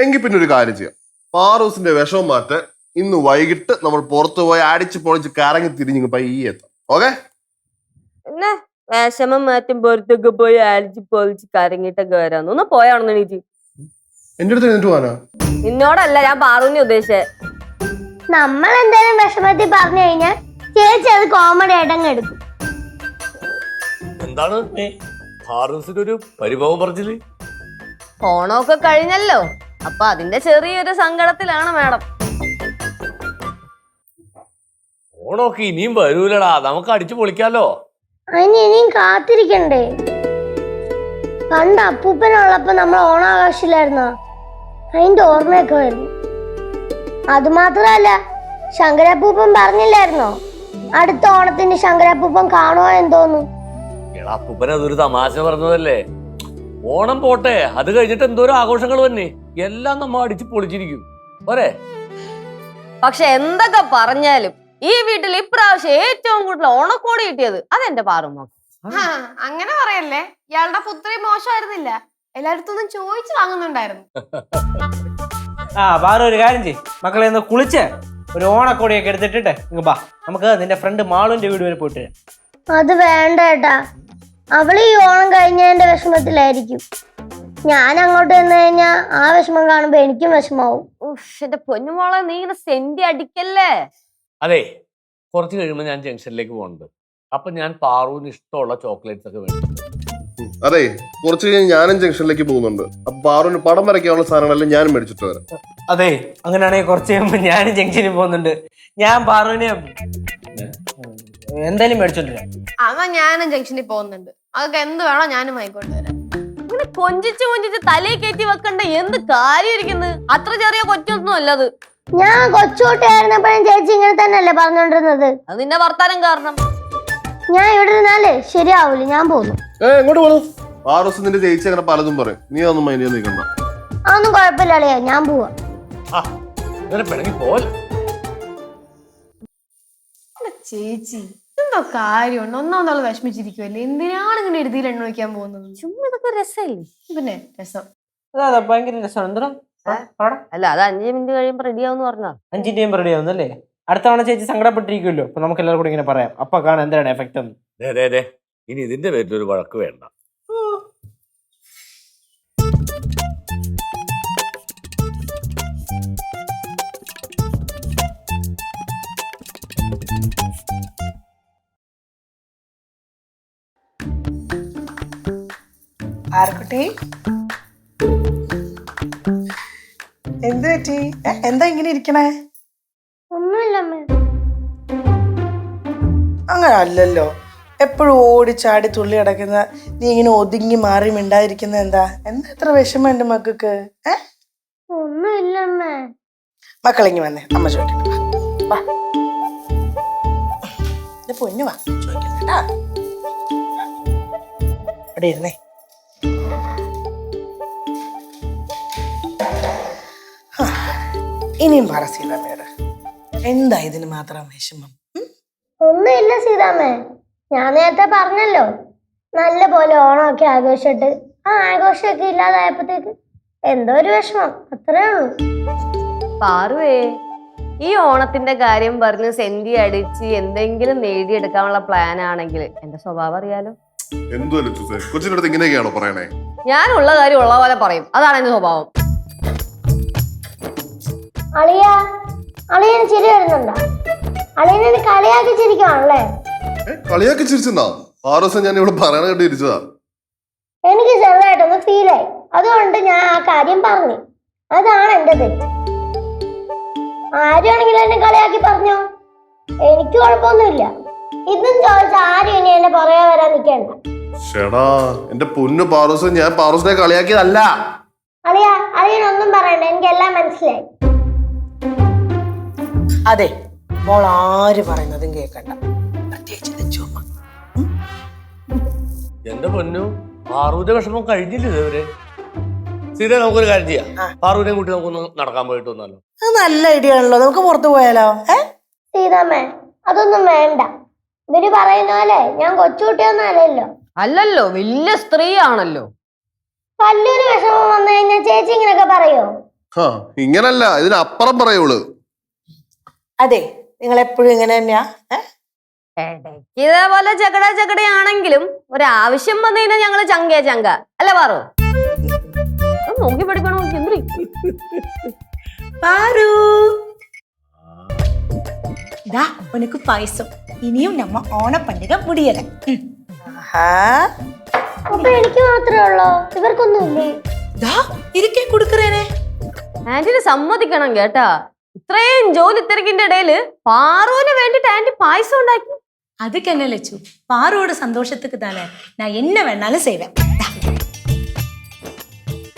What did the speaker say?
എങ്കിൽ പിന്നെ ഒരു കാര്യം ചെയ്യാം, പാറൂസിന്റെ വിഷമം മാറ്റാൻ ഇന്ന് വൈകിട്ട് നമ്മൾ പുറത്തു പോയി അടിച്ച് പൊളിച്ച് കറങ്ങി തിരിഞ്ഞ് പയ്യെ എത്താം. ഓക്കെ? പിന്നെ വിഷമം മാറ്റും പുറത്തൊക്കെ പോയി അടിച്ച് പൊളിച്ച് കരങ്ങിട്ടൊക്കെ വരാന്ന് ഒന്ന് പോയാണെന്ന് എനിക്ക്. എന്റെ അടുത്ത് എന്നിട്ട് പോവാനാ? നിന്നോടല്ല, ഞാൻ പാറുവിനെ ഉദ്ദേശിച്ചേ. നമ്മൾ എന്തായാലും വിഷമത്തിൽ പറഞ്ഞു കഴിഞ്ഞാൽ ചേച്ചി അത് കോമഡി ആയിട്ടങ്ങ് എടുക്കും. എന്താണ് ഒരു പരിഭവം പറഞ്ഞില്ലേ? ഓണമൊക്കെ കഴിഞ്ഞല്ലോ, അപ്പൊ അതിന്റെ ചെറിയൊരു സങ്കടത്തിലാണ് മാഡം. ഓണമൊക്കെ ഇനിയും വരൂലടാ, നമുക്ക് അടിച്ചു പൊളിക്കാലോ. അതിന് ഇനിയും കാത്തിരിക്കണ്ടേ? പണ്ട് അപ്പൂപ്പനുള്ളപ്പോ നമ്മൾ ഓണാഘോഷില്ലായിരുന്നോ? അതിന്റെ ഓർമ്മയൊക്കെ വരുന്നു. അത് മാത്രല്ല, ശങ്കരപ്പൂപ്പൻ പറഞ്ഞില്ലായിരുന്നോ അടുത്ത ഓണത്തിന് ശങ്കരപ്പൂപ്പൻ കാണുമോ എന്തോന്നു? എടാ അപ്പൂപ്പൻ അതൊരു തമാശ പറഞ്ഞതല്ലേ. ഓണം പോട്ടെ, അത് കഴിഞ്ഞിട്ട് എന്തോരം ആഘോഷങ്ങൾ തന്നെ, എല്ലാം നമ്മ അടിച്ച് പൊളിച്ചിരിക്കും പോരെ. പക്ഷെ എന്തൊക്കെ പറഞ്ഞാലും ഈ വീട്ടിൽ ഇപ്രാവശ്യം ഏറ്റവും കൂടുതൽ ഓണക്കോടി കിട്ടിയത് അതെന്റെ പാറുമ്മ. അങ്ങനെ പറയല്ലേ, ഇയാളുടെ പുത്രി മോശമായിരുന്നില്ല, എല്ലായിടത്തുനിന്നും ചോദിച്ചു വാങ്ങുന്നുണ്ടായിരുന്നു. പാറ ഒരു കാര്യം ചെയ്യ്, മക്കളെ ഒന്ന് കുളിച്ച് ഒരു ഓണക്കോടിയൊക്കെ എടുത്തിട്ടിട്ടെ ഇങ്ങ് ബാ, നമുക്ക് നിന്റെ ഫ്രണ്ട് മാളുവിന്റെ വീട് വരെ പോയിട്ട്. അത് വേണ്ട ഏട്ടാ, അവള് ഈ ഓണം കഴിഞ്ഞതിന്റെ വിഷമത്തിലായിരിക്കും. ഞാൻ അങ്ങോട്ട് വന്നു കഴിഞ്ഞാ ആ വിഷമം കാണുമ്പോ എനിക്കും വിഷമാവും. എന്റെ പൊന്നുമോളെ, നീ ഇങ്ങനെ സെന്റി അടിക്കല്ലേ. അതെ, കുറച്ച് കഴിയുമ്പോൾ ഞാൻ ജംഗ്ഷനിലേക്ക് പോകുന്നുണ്ട്. അപ്പൊ ഞാൻ പാറുവിന് ഇഷ്ടമുള്ള ചോക്ലേറ്റ്സ് ഒക്കെ വേണം. അതെ, കുറച്ച് കഴിഞ്ഞ് ഞാനും ജംഗ്ഷനിലേക്ക് പോകുന്നുണ്ട്. അപ്പൊ പാറുവിന് പടം വരയ്ക്കാനുള്ള സാധനങ്ങളെല്ലാം ഞാനും മേടിച്ചിട്ട് വരാം. അതെ, അങ്ങനെയാണെങ്കിൽ കുറച്ച് കഴിയുമ്പോൾ ഞാനും ജംഗ്ഷനിൽ പോകുന്നുണ്ട്. ഞാൻ പാറുവിന് എന്തായാലും മേടിച്ചോണ്ടിരാം. അതാ ഞാനും ജംഗ്ഷനിൽ പോകുന്നുണ്ട്, അതൊക്കെ എന്ത് വേണോ ഞാനും വാങ്ങിക്കൊണ്ട് വരാം. ഇങ്ങനെ കൊഞ്ചിച്ച് തലയിൽ കയറ്റി വെക്കണ്ട എന്ത് കാര്യം ഇരിക്കുന്നത്? അത്ര ചെറിയ കൊച്ചൊന്നും അല്ലത്. ഞാൻ കൊച്ചുകുട്ടിയായിരുന്നപ്പോഴും ചേച്ചി ഇങ്ങനെ തന്നെയല്ലേ പറഞ്ഞോണ്ടിരുന്നത്? അത് നിന്റെ വർത്താനം കാരണം. ഞാൻ ഇവിടെ ഇരുന്നാലേ ശരിയാവൂല, ഞാൻ പോകുന്നു. എങ്ങോട്ട് പോകുന്നു? പാറൂസ് നിന്റെ ചേച്ചി അങ്ങനെ പലതും പറയും, നീ ഒന്നും മൈൻഡ് ചെയ്ത് നിൽക്കണ്ട. അതൊന്നും കുഴപ്പമില്ല അളിയാ, ഞാൻ പോവാ. ചേച്ചി എന്തോ കാര്യമുണ്ട്, ഒന്നാമത് വിഷമിച്ചിരിക്കുവല്ലേ, എന്തിനാണ് ഇങ്ങനെ എഴുതിയിൽ എണ്ണ വയ്ക്കാൻ പോകുന്നത്? ചുമ്മാ ഇതൊക്കെ രസമില്ലേ? പിന്നെ രസം. അതെ, ഭയങ്കര രസമാണ്. എന്താ അല്ല, അത് 5 മിനിറ്റ് കഴിയുമ്പോ റെഡിയാവുന്ന പറഞ്ഞാ. 5 മിനിറ്റ് കഴിയുമ്പോൾ റെഡി ആവുന്നല്ലേ? അടുത്ത തവണ ചേച്ചി സങ്കടപ്പെട്ടിരിക്കുമല്ലോ, അപ്പൊ നമുക്ക് എല്ലാവരും കൂടി ഇങ്ങനെ പറയാം, അപ്പൊ കാണാൻ എന്താണ് എഫക്ട് എന്ന്. ഇനി ഇതിന്റെ പേരിലൊരു വഴക്ക് വേണ്ട. ആർക്കുട്ടി, എന്ത് പറ്റി? എന്താ ഇങ്ങനെ ഇരിക്കണേ? ഒന്നുമില്ല. അങ്ങനെ അല്ലല്ലോ, എപ്പോഴും ഓടിച്ചാടി തുള്ളി അടക്കുന്ന നീ ഇങ്ങനെ ഒതുങ്ങി മാറി മിണ്ടാതിരിക്കുന്ന എന്താ? എന്താ എത്ര വിഷമം എന്റെ മക്കൾക്ക്? ഒന്നുമില്ലമ്മേ. മക്കളിങ്ങി വന്നേ, അമ്മ ചോദിക്കട്ടെ. പൊന്നു വാ, ചോദിക്കട്ടാ. അവിടെ ഇരുന്നേ. ഇനിയും പറ സീതാമ്മയോട്, എന്താ ഇതിന് മാത്രം വിഷമം? ഒന്നുമില്ല സീതാമ്മേ, ഞാൻ നേരത്തെ പറഞ്ഞല്ലോ, നല്ല പോലെ ഓണമൊക്കെ ആഘോഷിച്ചിട്ട് ആ ആഘോഷമൊക്കെ ഇല്ലാതായപ്പോഴത്തേക്ക് എന്തോ ഒരു വിഷമം, അത്രേ ഉള്ളൂ. പാറുവേ, ഈ ഓണത്തിന്റെ കാര്യം പറഞ്ഞ് സെന്റി അടിച്ച് എന്തെങ്കിലും നേടിയെടുക്കാനുള്ള പ്ലാൻ ആണെങ്കിൽ എന്റെ സ്വഭാവം അറിയാലോ. കൊച്ചിന്റെ അടുത്ത് ഇങ്ങനെയൊക്കെയാണോ പറയണേ? ഞാൻ ഉള്ള കാര്യം ഉള്ള പോലെ പറയും, അതാണ് എന്റെ സ്വഭാവം. അളിയന് ചിരി വരുന്നുണ്ടോ? അളിയനെ കളിയാക്കി ചിരിക്കുവാണല്ലേ? കളിയാക്കി ചിരിച്ചെന്നാ? 6 ദിവസം ഞാൻ ഇവിടെ പറയണ കേട്ട് ഇരിച്ചതാ. എനിക്ക് ചെറുതായിട്ടൊന്ന് ഫീലായി, അതുകൊണ്ട് ഞാൻ ആ കാര്യം പറഞ്ഞു. അതാണ് എന്റെ തെറ്റ്. ആരുവാണെങ്കിലും എന്നെ കളിയാക്കി പറഞ്ഞോ, എനിക്ക് കുഴപ്പമൊന്നുമില്ല. ഇതും ചോദിച്ച ആരും ഇനി എന്നെ പുറകെ വരാൻ നിൽക്കണ്ട. ഷെടാ, എന്റെ പൊന്നു പാറൂസ്, ഞാൻ പാറൂസിനെ കളിയാക്കിയതല്ല. അളിയനൊന്നും പറയണ്ട, എനിക്കെല്ലാം മനസ്സിലായി. അതെ, മോൾ ആര് പറയുന്നതും കേൾക്കണ്ട, പ്രത്യേകിച്ച് ചുമ. എന്റെ പൊന്നു, പാറുവിന്റെ വിഷമം കഴിഞ്ഞില്ല ഇതുവരെ. സീത, നമുക്കൊരു കാര്യം ചെയ്യാം, പാറുവിനെ കൂട്ടി നമുക്കൊന്ന് നടക്കാൻ പോയിട്ട് വന്നാലോ? അത് നല്ല ഐഡിയ ആണല്ലോ, നമുക്ക് പുറത്തു പോയാലോ? സീതാമ്മേ, അതൊന്നും വേണ്ട. ഇവര് പറയുന്ന പോലെ ഞാൻ കൊച്ചുകുട്ടിയൊന്നും അല്ലല്ലോ. അല്ലല്ലോ, വലിയ സ്ത്രീ ആണല്ലോ. വലിയൊരു വിഷമം വന്നു കഴിഞ്ഞാൽ ചേച്ചി ഇങ്ങനെയൊക്കെ പറയോ? ആ ഇങ്ങനല്ല, ഇതിനപ്പുറം പറയുള്ളൂ. അതെ, നിങ്ങൾ എപ്പോഴും ഇങ്ങനെ തന്നെയാ? ഇടയ്ക്ക് ഇതേപോലെ ചകടയാണെങ്കിലും ഒരാവശ്യം വന്നു കഴിഞ്ഞാൽ ഞങ്ങള് ചങ്ക അല്ലേ പാറു? നോക്കി പഠിക്കണോ എന്തി? பாரு ദാ ഉനക്ക് പായസം. ഇനിയും നമ്മ ഓണ പണ്ടിക മുടിയല. ആഹാ. അപ്പൊ എനിക്ക് മാത്രമേ ഉള്ളോ? ഇവർക്കൊന്നുമില്ലേ? ദാ ഇരിക്കേ കൊടുക്കറേനെ. ആന്റിന് സമ്മതിക്കണം കേട്ടാ, ഇത്രയും ജോലി തിരക്കിന്റെ ഇടയില് പാറുവിന് വേണ്ടിട്ട് ആന്റി പായസം ഉണ്ടാക്കി. அதுக்கு என்ன லட்சு, பாரோட சந்தோஷத்துக்கு தானே நான் என்ன வேணாலும் செய்வேன்.